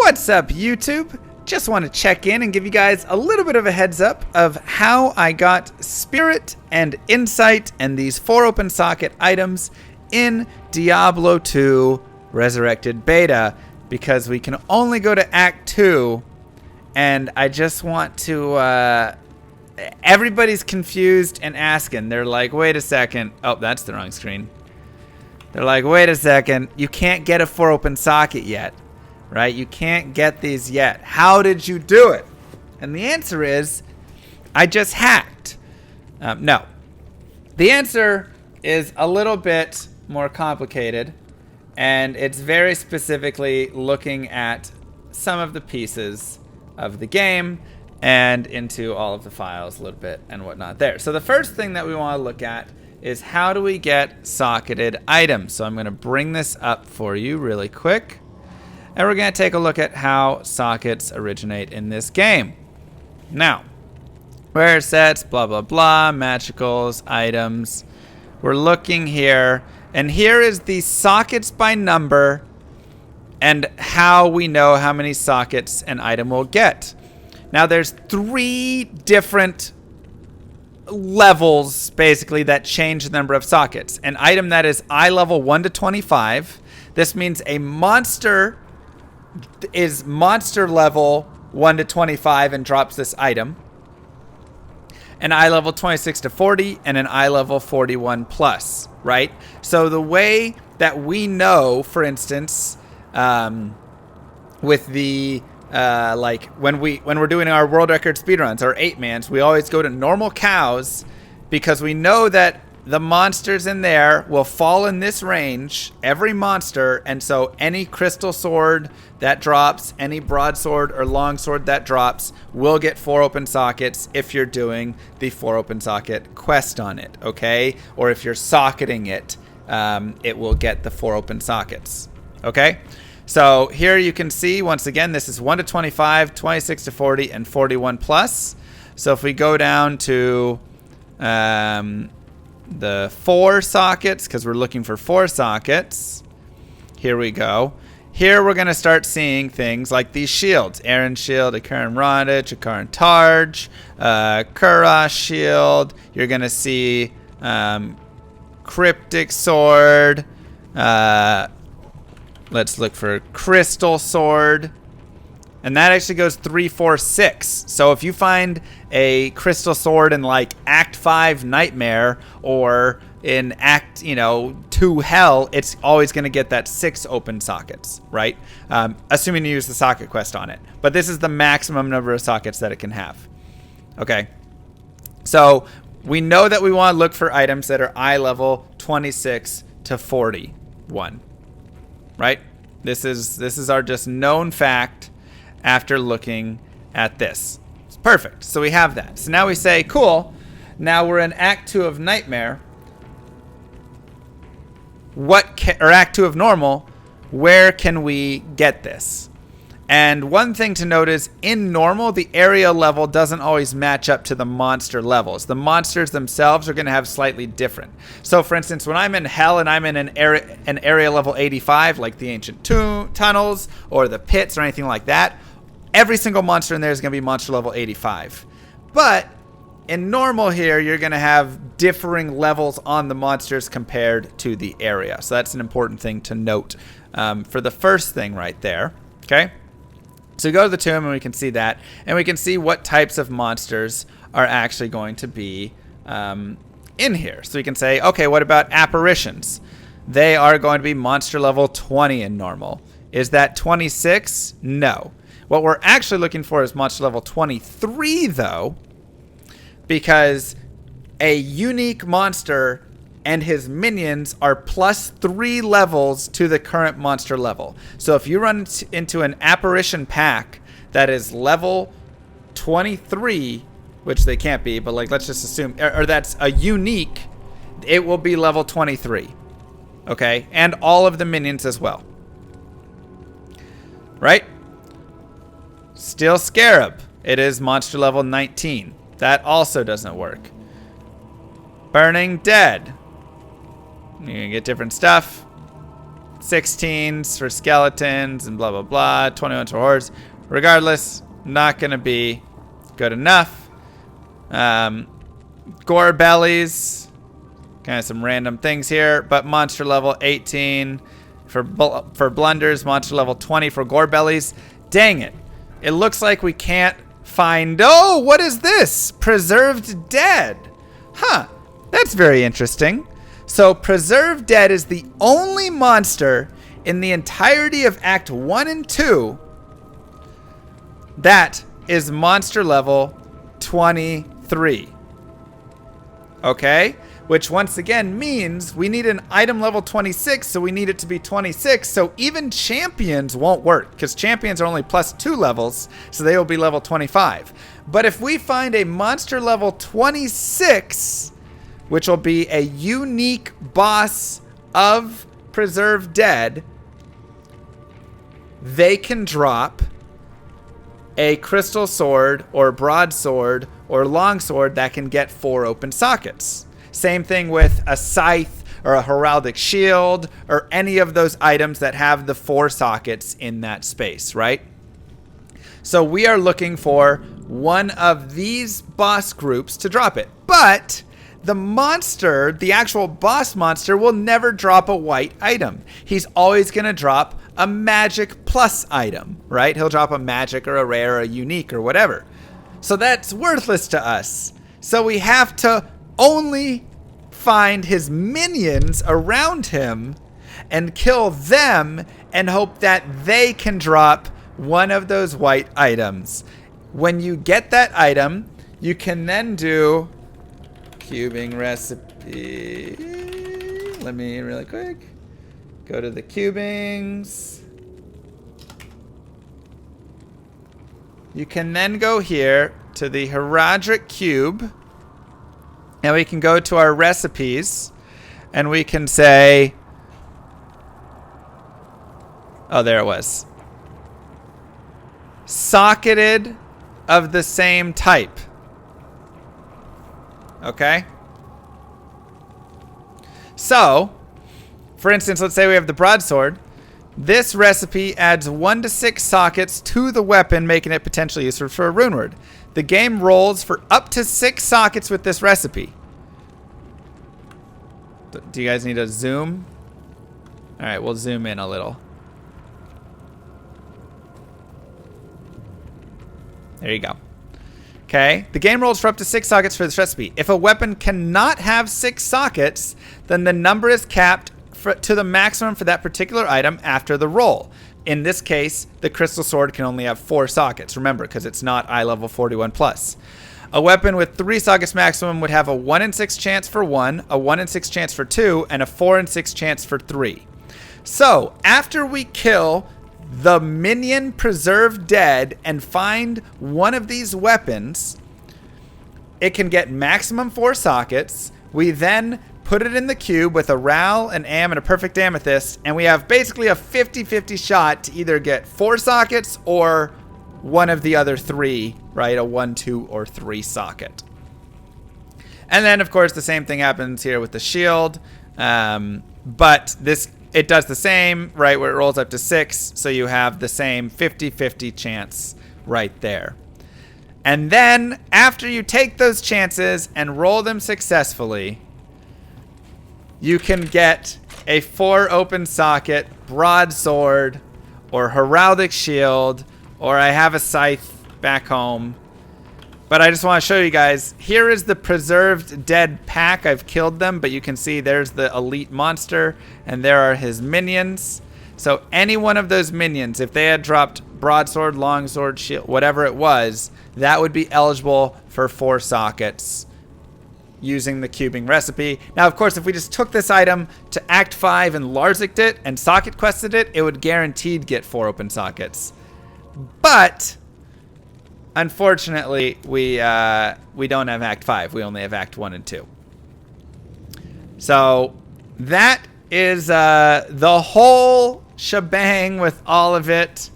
What's up, YouTube? Just want to check in and give you guys a little bit of a heads up of how I got Spirit and Insight and these 4 open socket items in Diablo 2 Resurrected Beta, because we can only go to Act 2, and I just want to, everybody's confused and asking. They're like, wait a second. Oh, that's the wrong screen. They're like, wait a second. You can't get a 4 open socket yet, right? You can't get these yet. How did you do it? And the answer is, I just hacked. No. The answer is a little bit more complicated, and it's very specifically looking at some of the pieces of the game and into all of the files a little bit and whatnot there. So the first thing that we want to look at is how do we get socketed items. So I'm going to bring this up for you really quick, and we're going to take a look at how sockets originate in this game. Now, rare sets, blah, blah, blah, magicals, items. We're looking here, and here is the sockets by number and how we know how many sockets an item will get. Now, there's 3 different levels, basically, that change the number of sockets. An item that is eye level 1 to 25. This means a monster is monster level 1 to 25 and drops this item. An eye level 26 to 40 and an eye level 41 plus, right? So the way that we know, for instance, with the like when we're doing our world record speedruns or 8-mans, we always go to normal cows, because we know that the monsters in there will fall in this range, every monster, and so any crystal sword that drops, any broadsword or longsword that drops, will get 4 open sockets if you're doing the 4 open socket quest on it, okay? Or if you're socketing it, it will get the 4 open sockets, okay? So here you can see, once again, this is 1 to 25, 26 to 40, and 41 plus. So if we go down to the 4 sockets, because we're looking for 4 sockets, here we go. Here we're going to start seeing things like these shields. Aaron's shield, Akaran Rondich, Akaran Targe, Kuras shield. You're going to see Cryptic sword. Let's look for Crystal sword. And that actually goes 3, 4, 6. So if you find a crystal sword in like Act 5 Nightmare or in Act 2 Hell, it's always going to get that 6 open sockets, right? Assuming you use the socket quest on it. But this is the maximum number of sockets that it can have. Okay. So we know that we want to look for items that are eye level 26 to 41. Right? This is our just known fact after looking at this. It's perfect. So we have that. So now we say, cool. Now we're in Act 2 of Nightmare. Or Act 2 of Normal. Where can we get this? And one thing to note is, in Normal, the area level doesn't always match up to the monster levels. The monsters themselves are going to have slightly different. So, for instance, when I'm in Hell and I'm in an area level 85, like the Ancient Tunnels or the Pits or anything like that, every single monster in there is going to be monster level 85. But in Normal here, you're going to have differing levels on the monsters compared to the area. So that's an important thing to note for the first thing right there. Okay? So we go to the tomb and we can see that. And we can see what types of monsters are actually going to be in here. So we can say, okay, what about apparitions? They are going to be monster level 20 in Normal. Is that 26? No. What we're actually looking for is monster level 23, though, because a unique monster and his minions are plus 3 levels to the current monster level. So if you run into an apparition pack that is level 23, which they can't be, but like let's just assume, or that's a unique, it will be level 23. Okay? And all of the minions as well. Right? Steel Scarab. It is monster level 19. That also doesn't work. Burning Dead. You're going to get different stuff. 16s for skeletons and blah, blah, blah. 21s for hordes. Regardless, not going to be good enough. Gore bellies. Kind of some random things here. But monster level 18 for blunders. Monster level 20 for gore bellies. Dang it. It looks like we can't find... Oh, what is this? Preserved Dead. Huh. That's very interesting. So Preserved Dead is the only monster in the entirety of Act 1 and 2 that is monster level 23. Okay? Which once again means we need an item level 26, so we need it to be 26. So even champions won't work, because champions are only +2 levels, so they will be level 25. But if we find a monster level 26, which will be a unique boss of Preserved Dead, they can drop a crystal sword or broadsword or longsword that can get 4 open sockets. Same thing with a scythe or a heraldic shield or any of those items that have the 4 sockets in that space, right? So we are looking for one of these boss groups to drop it. But the monster, the actual boss monster, will never drop a white item. He's always going to drop a magic plus item, right? He'll drop a magic or a rare or a unique or whatever. So that's worthless to us. So we have to only find his minions around him and kill them and hope that they can drop one of those white items. When you get that item, you can then do cubing recipe. Let me really quick go to the cubings. You can then go here to the heraldic cube. And we can go to our recipes and we can say, oh, there it was. Socketed of the same type. Okay? So, for instance, let's say we have the broadsword. This recipe adds 1 to 6 sockets to the weapon, making it potentially useful for a rune word. The game rolls for up to 6 sockets with this recipe. Do you guys need a zoom? All right, we'll zoom in a little. There you go. Okay, the game rolls for up to 6 sockets for this recipe. If a weapon cannot have 6 sockets, then the number is capped to the maximum for that particular item after the roll. In this case, the crystal sword can only have 4 sockets. Remember, because it's not eye level 41 plus. A weapon with 3 sockets maximum would have a 1 in 6 chance for 1, a 1 in 6 chance for 2, and a 4 in 6 chance for 3. So, after we kill the minion Preserved Dead and find one of these weapons, it can get maximum 4 sockets. We then put it in the cube with a Ral, an Am, and a Perfect Amethyst, and we have basically a 50-50 shot to either get 4 sockets or one of the other 3, right? A 1, 2, or 3 socket. And then, of course, the same thing happens here with the shield. But it does the same, right? Where it rolls up to 6. So you have the same 50-50 chance right there. And then, after you take those chances and roll them successfully, you can get a 4 open socket broadsword or heraldic shield, or I have a scythe back home. But I just want to show you guys, here is the Preserved Dead pack. I've killed them, but you can see there's the elite monster, and there are his minions. So any one of those minions, if they had dropped broadsword, longsword, shield, whatever it was, that would be eligible for 4 sockets using the cubing recipe. Now, of course, if we just took this item to Act 5 and Larzicked it and socket quested it, it would guaranteed get 4 open sockets. But unfortunately, we don't have Act 5. We only have Act 1 and 2. So that is the whole shebang with all of it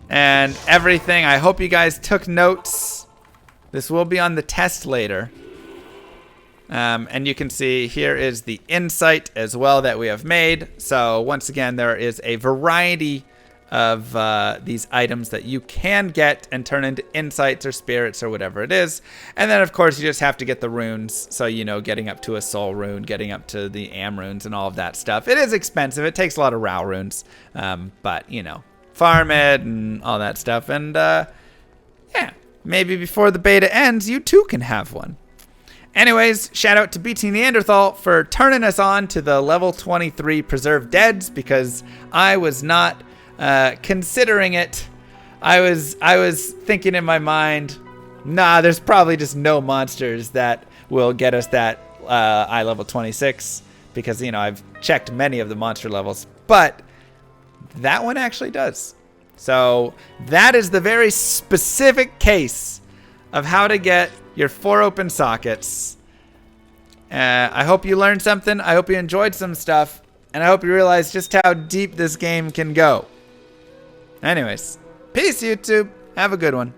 and everything. I hope you guys took notes. This will be on the test later. And you can see here is the insight as well that we have made. So once again, there is a variety of these items that you can get and turn into insights or spirits or whatever it is. And then, of course, you just have to get the runes. So, you know, getting up to a soul rune, getting up to the am runes and all of that stuff. It is expensive. It takes a lot of Rao runes. But, you know, farm it and all that stuff. And, yeah, maybe before the beta ends, you too can have one. Anyways, shout out to BT Neanderthal for turning us on to the level 23 Preserved Deads, because I was not considering it. I was thinking in my mind, nah, there's probably just no monsters that will get us that eye level 26, because, you know, I've checked many of the monster levels, but that one actually does. So that is the very specific case of how to get your 4 open sockets. I hope you learned something. I hope you enjoyed some stuff. And I hope you realize just how deep this game can go. Anyways, peace, YouTube. Have a good one.